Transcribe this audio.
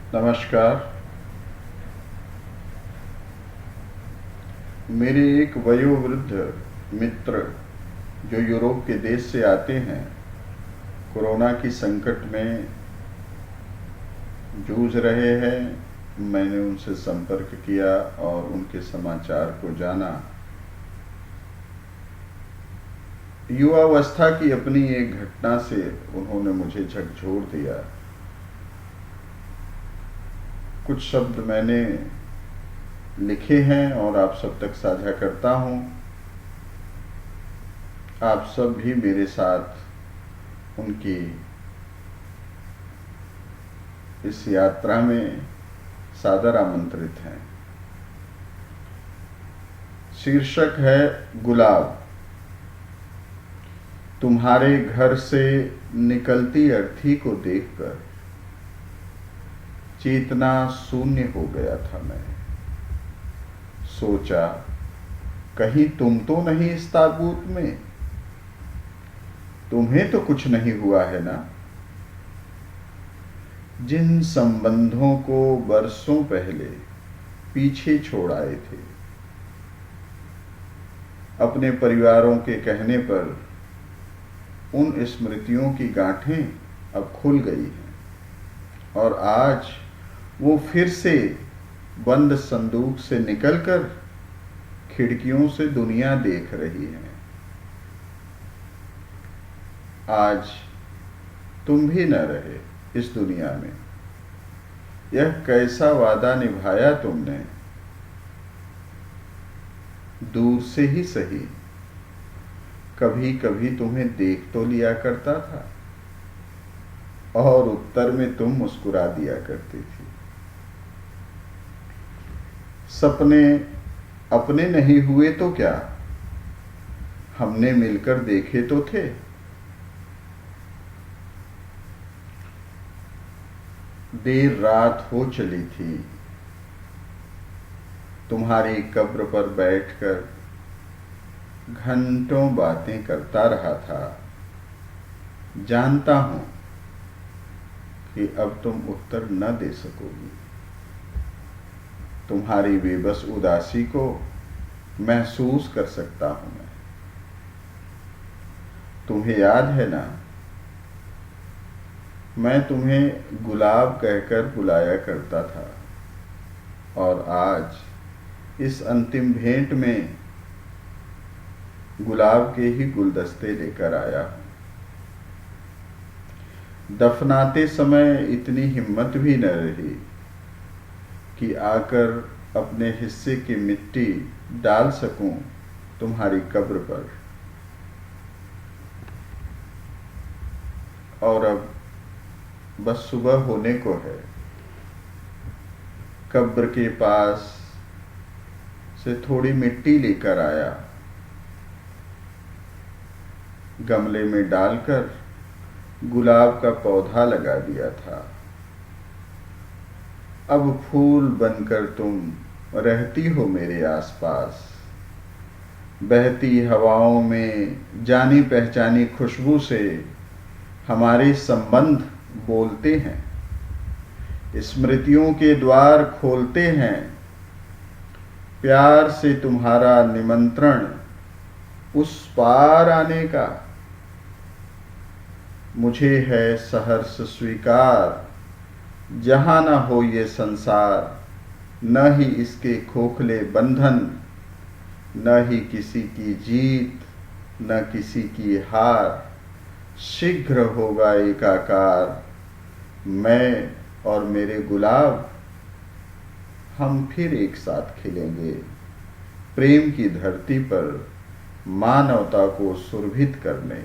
नमस्कार। मेरे एक वयोवृद्ध मित्र जो यूरोप के देश से आते हैं, कोरोना की संकट में जूझ रहे हैं। मैंने उनसे संपर्क किया और उनके समाचार को जाना। युवावस्था की अपनी एक घटना से उन्होंने मुझे झकझोर दिया। कुछ शब्द मैंने लिखे हैं और आप सब तक साझा करता हूं। आप सब भी मेरे साथ उनकी इस यात्रा में सादर आमंत्रित हैं। शीर्षक है गुलाब। तुम्हारे घर से निकलती अर्थी को देखकर चेतना शून्य हो गया था। मैं सोचा, कहीं तुम तो नहीं इस ताबूत में? तुम्हें तो कुछ नहीं हुआ है ना? जिन संबंधों को बरसों पहले पीछे छोड़ आए थे, अपने परिवारों के कहने पर उन स्मृतियों की गांठें अब खुल गई हैं और आज वो फिर से बंद संदूक से निकलकर खिड़कियों से दुनिया देख रही है। आज तुम भी न रहे इस दुनिया में। यह कैसा वादा निभाया तुमने? दूर से ही सही, कभी कभी तुम्हें देख तो लिया करता था और उत्तर में तुम मुस्कुरा दिया करती थी। सपने अपने नहीं हुए तो क्या, हमने मिलकर देखे तो थे। देर रात हो चली थी, तुम्हारी कब्र पर बैठकर घंटों बातें करता रहा था। जानता हूं कि अब तुम उत्तर न दे सकोगी। तुम्हारी बेबस उदासी को महसूस कर सकता हूं मैं। तुम्हें याद है ना, मैं तुम्हें गुलाब कहकर बुलाया करता था और आज इस अंतिम भेंट में गुलाब के ही गुलदस्ते लेकर आया हूं। दफनाते समय इतनी हिम्मत भी न रही कि आकर अपने हिस्से की मिट्टी डाल सकूं तुम्हारी कब्र पर। और अब बस सुबह होने को है। कब्र के पास से थोड़ी मिट्टी लेकर आया, गमले में डालकर गुलाब का पौधा लगा दिया था। अब फूल बनकर तुम रहती हो मेरे आसपास। बहती हवाओं में जानी पहचानी खुशबू से हमारे संबंध बोलते हैं, स्मृतियों के द्वार खोलते हैं। प्यार से तुम्हारा निमंत्रण उस पार आने का मुझे है सहर्ष स्वीकार। जहां न हो ये संसार, न ही इसके खोखले बंधन, न ही किसी की जीत, न किसी की हार। शीघ्र होगा एकाकार, मैं और मेरे गुलाब, हम फिर एक साथ खिलेंगे प्रेम की धरती पर मानवता को सुरभित करने।